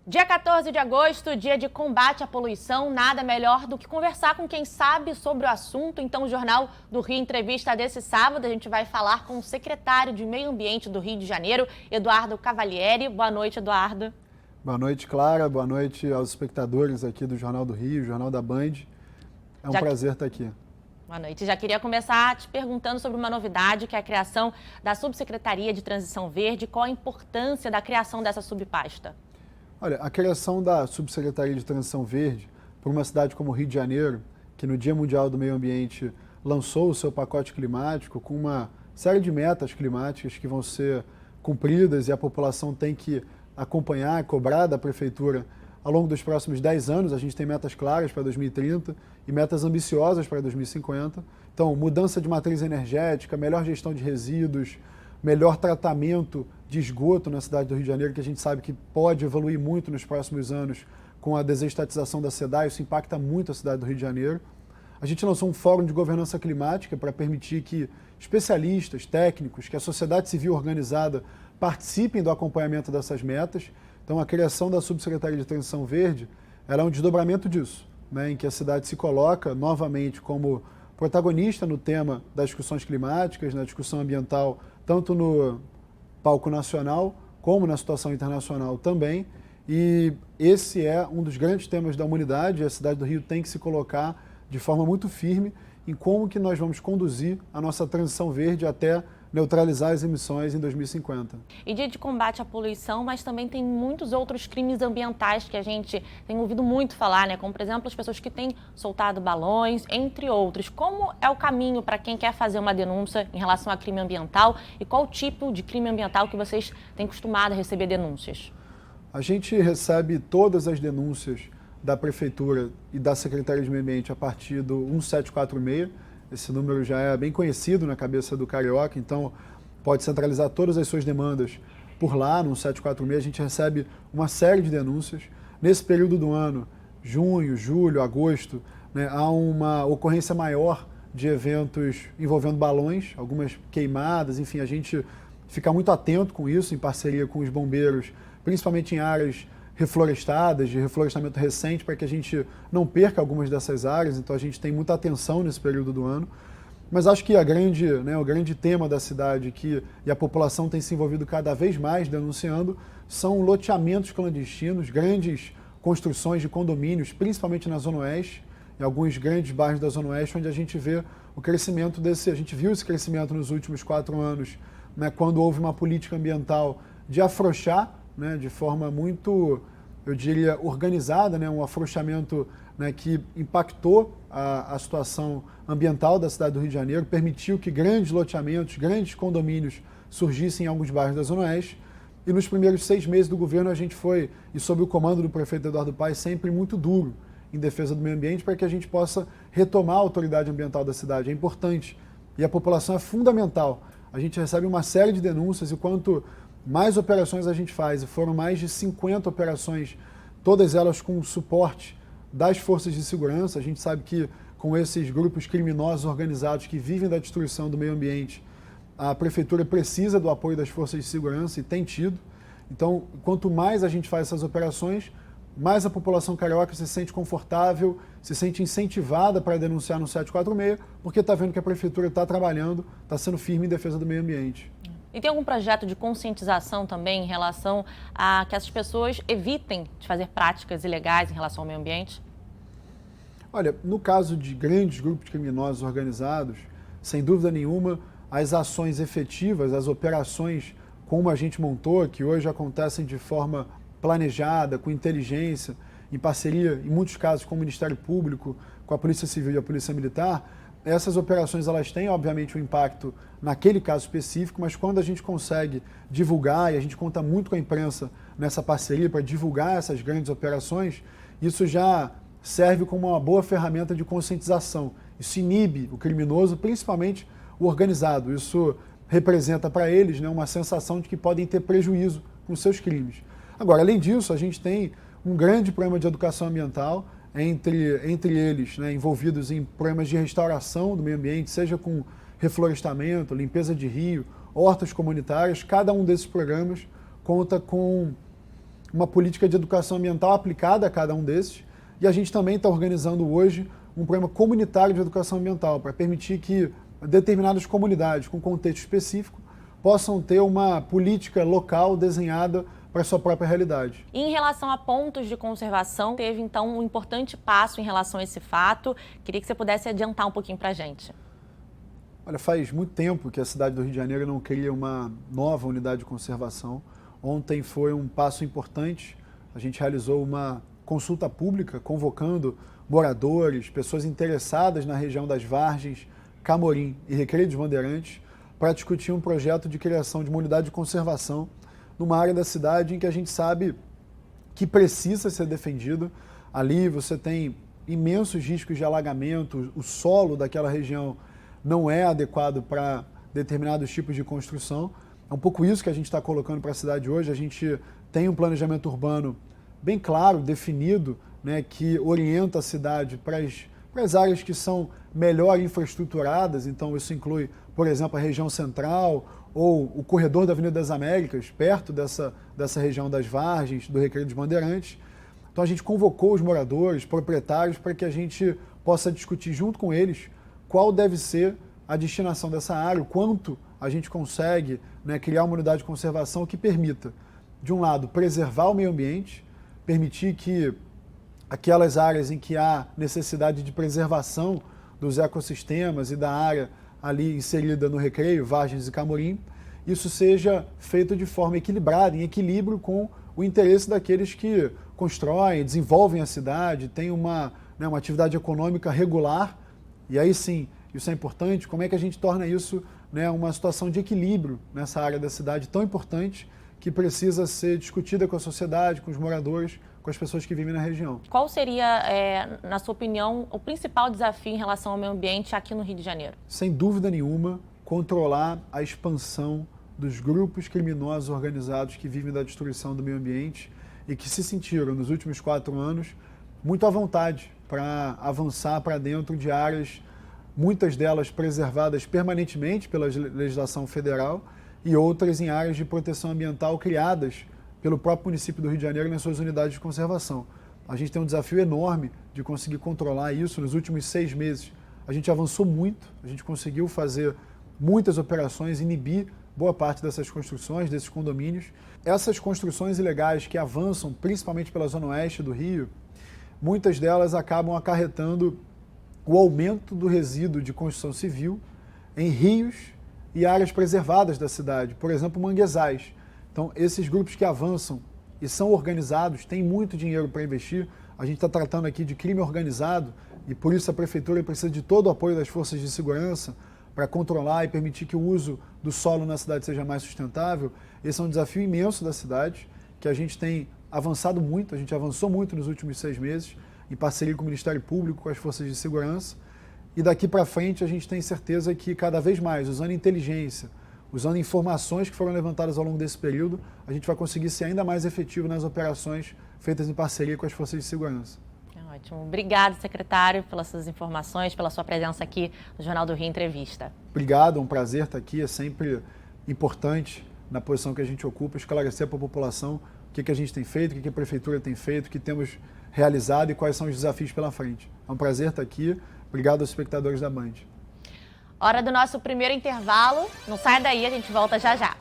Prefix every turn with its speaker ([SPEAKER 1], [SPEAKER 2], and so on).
[SPEAKER 1] Dia 14 de agosto, dia de combate à poluição, nada melhor do que conversar com quem sabe sobre o assunto. Então, o Jornal do Rio Entrevista desse sábado, a gente vai falar com o secretário de Meio Ambiente do Rio de Janeiro, Eduardo Cavalieri. Boa noite, Eduardo.
[SPEAKER 2] Boa noite, Clara. Boa noite aos espectadores aqui do Jornal do Rio, Jornal da Band. É um prazer estar aqui.
[SPEAKER 1] Boa noite. Já queria começar te perguntando sobre uma novidade, que é a criação da Subsecretaria de Transição Verde. Qual a importância da criação dessa subpasta?
[SPEAKER 2] Olha, a criação da Subsecretaria de Transição Verde por uma cidade como o Rio de Janeiro, que no Dia Mundial do Meio Ambiente lançou o seu pacote climático com uma série de metas climáticas que vão ser cumpridas e a população tem que acompanhar, cobrar da Prefeitura ao longo dos próximos 10 anos. A gente tem metas claras para 2030 e metas ambiciosas para 2050. Então, mudança de matriz energética, melhor gestão de resíduos, melhor tratamento de esgoto na cidade do Rio de Janeiro, que a gente sabe que pode evoluir muito nos próximos anos com a desestatização da SEDAI, isso impacta muito a cidade do Rio de Janeiro. A gente lançou um fórum de governança climática para permitir que especialistas, técnicos, que a sociedade civil organizada participem do acompanhamento dessas metas. Então, a criação da Subsecretaria de Transição Verde ela é um desdobramento disso, né, em que a cidade se coloca novamente como protagonista no tema das discussões climáticas, na discussão ambiental, tanto no palco nacional como na situação internacional também. E esse é um dos grandes temas da humanidade. A cidade do Rio tem que se colocar de forma muito firme em como que nós vamos conduzir a nossa transição verde até neutralizar as emissões em 2050.
[SPEAKER 1] E dia de combate à poluição, mas também tem muitos outros crimes ambientais que a gente tem ouvido muito falar, né? Como, por exemplo, as pessoas que têm soltado balões, entre outros. Como é o caminho para quem quer fazer uma denúncia em relação a crime ambiental e qual tipo de crime ambiental que vocês têm costumado a receber denúncias?
[SPEAKER 2] A gente recebe todas as denúncias da Prefeitura e da Secretaria de Meio Ambiente a partir do 1746. Esse número já é bem conhecido na cabeça do carioca, então pode centralizar todas as suas demandas por lá, no 1746. A gente recebe uma série de denúncias. Nesse período do ano, junho, julho, agosto, né, há uma ocorrência maior de eventos envolvendo balões, algumas queimadas, enfim, a gente fica muito atento com isso, em parceria com os bombeiros, principalmente em áreas reflorestadas, de reflorestamento recente, para que a gente não perca algumas dessas áreas. Então a gente tem muita atenção nesse período do ano. Mas acho que o grande tema da cidade e a população tem se envolvido cada vez mais denunciando são loteamentos clandestinos, grandes construções de condomínios, principalmente na Zona Oeste, em alguns grandes bairros da Zona Oeste, onde a gente vê o crescimento a gente viu esse crescimento nos últimos 4 anos, né, quando houve uma política ambiental de afrouxar, né, de forma muito, eu diria, organizada, né, um afrouxamento, né, que impactou a situação ambiental da cidade do Rio de Janeiro, permitiu que grandes loteamentos, grandes condomínios surgissem em alguns bairros da Zona Oeste. E nos primeiros 6 meses do governo a gente foi, e sob o comando do prefeito Eduardo Paes, sempre muito duro em defesa do meio ambiente para que a gente possa retomar a autoridade ambiental da cidade. É importante e a população é fundamental. A gente recebe uma série de denúncias e quanto mais operações a gente faz, e foram mais de 50 operações, todas elas com suporte das forças de segurança. A gente sabe que com esses grupos criminosos organizados que vivem da destruição do meio ambiente, a prefeitura precisa do apoio das forças de segurança e tem tido. Então, quanto mais a gente faz essas operações, mais a população carioca se sente confortável, se sente incentivada para denunciar no 746, porque está vendo que a prefeitura está trabalhando, está sendo firme em defesa do meio ambiente.
[SPEAKER 1] E tem algum projeto de conscientização também em relação a que essas pessoas evitem de fazer práticas ilegais em relação ao meio ambiente?
[SPEAKER 2] Olha, no caso de grandes grupos criminosos organizados, sem dúvida nenhuma, as ações efetivas, as operações como a gente montou, que hoje acontecem de forma planejada, com inteligência, em parceria, em muitos casos, com o Ministério Público, com a Polícia Civil e a Polícia Militar, essas operações elas têm, obviamente, um impacto naquele caso específico, mas quando a gente consegue divulgar, e a gente conta muito com a imprensa nessa parceria para divulgar essas grandes operações, isso já serve como uma boa ferramenta de conscientização. Isso inibe o criminoso, principalmente o organizado. Isso representa para eles, né, uma sensação de que podem ter prejuízo com seus crimes. Agora, além disso, a gente tem um grande problema de educação ambiental, entre eles, né, envolvidos em problemas de restauração do meio ambiente, seja com reflorestamento, limpeza de rio, hortas comunitárias. Cada um desses programas conta com uma política de educação ambiental aplicada a cada um desses. E a gente também está organizando hoje um programa comunitário de educação ambiental para permitir que determinadas comunidades com contexto específico possam ter uma política local desenhada para a sua própria realidade.
[SPEAKER 1] E em relação a pontos de conservação, teve então um importante passo em relação a esse fato. Queria que você pudesse adiantar um pouquinho para a gente.
[SPEAKER 2] Olha, faz muito tempo que a cidade do Rio de Janeiro não cria uma nova unidade de conservação. Ontem foi um passo importante. A gente realizou uma consulta pública convocando moradores, pessoas interessadas na região das Vargens, Camorim e Recreio dos Bandeirantes para discutir um projeto de criação de uma unidade de conservação numa área da cidade em que a gente sabe que precisa ser defendido. Ali você tem imensos riscos de alagamento, o solo daquela região não é adequado para determinados tipos de construção. É um pouco isso que a gente está colocando para a cidade hoje. A gente tem um planejamento urbano bem claro, definido, né, que orienta a cidade para as áreas que são melhor infraestruturadas. Então isso inclui, por exemplo, a região central ou o corredor da Avenida das Américas, perto dessa região das Vargens, do Recreio dos Bandeirantes. Então a gente convocou os moradores, proprietários, para que a gente possa discutir junto com eles qual deve ser a destinação dessa área, o quanto a gente consegue, né, criar uma unidade de conservação que permita, de um lado, preservar o meio ambiente, permitir que aquelas áreas em que há necessidade de preservação dos ecossistemas e da área ali inserida no Recreio, Vargens e Camorim, isso seja feito de forma equilibrada, em equilíbrio com o interesse daqueles que constroem, desenvolvem a cidade, têm uma atividade econômica regular. E aí sim, isso é importante, como é que a gente torna isso, né, uma situação de equilíbrio nessa área da cidade tão importante que precisa ser discutida com a sociedade, com os moradores, com as pessoas que vivem na região.
[SPEAKER 1] Qual seria, na sua opinião, o principal desafio em relação ao meio ambiente aqui no Rio de Janeiro?
[SPEAKER 2] Sem dúvida nenhuma, controlar a expansão dos grupos criminosos organizados que vivem da destruição do meio ambiente e que se sentiram, nos últimos 4 anos, muito à vontade para avançar para dentro de áreas, muitas delas preservadas permanentemente pela legislação federal e outras em áreas de proteção ambiental criadas pelo próprio município do Rio de Janeiro nas suas unidades de conservação. A gente tem um desafio enorme de conseguir controlar isso. Nos últimos 6 meses, a gente avançou muito, a gente conseguiu fazer muitas operações, inibir boa parte dessas construções, desses condomínios. Essas construções ilegais que avançam, principalmente pela zona oeste do Rio, muitas delas acabam acarretando o aumento do resíduo de construção civil em rios e áreas preservadas da cidade, por exemplo, manguezais. Então, esses grupos que avançam e são organizados, têm muito dinheiro para investir. A gente está tratando aqui de crime organizado e, por isso, a Prefeitura precisa de todo o apoio das forças de segurança para controlar e permitir que o uso do solo na cidade seja mais sustentável. Esse é um desafio imenso da cidade, que a gente tem avançado muito, a gente avançou muito nos últimos 6 meses, em parceria com o Ministério Público, com as forças de segurança. E daqui para frente a gente tem certeza que cada vez mais, usando inteligência, usando informações que foram levantadas ao longo desse período, a gente vai conseguir ser ainda mais efetivo nas operações feitas em parceria com as forças de segurança.
[SPEAKER 1] Ótimo. Obrigado, secretário, pelas suas informações, pela sua presença aqui no Jornal do Rio Entrevista.
[SPEAKER 2] Obrigado, é um prazer estar aqui. É sempre importante, na posição que a gente ocupa, esclarecer para a população o que a gente tem feito, o que a Prefeitura tem feito, o que temos realizado e quais são os desafios pela frente. É um prazer estar aqui. Obrigado aos espectadores da Band.
[SPEAKER 1] Hora do nosso primeiro intervalo. Não sai daí, a gente volta já já.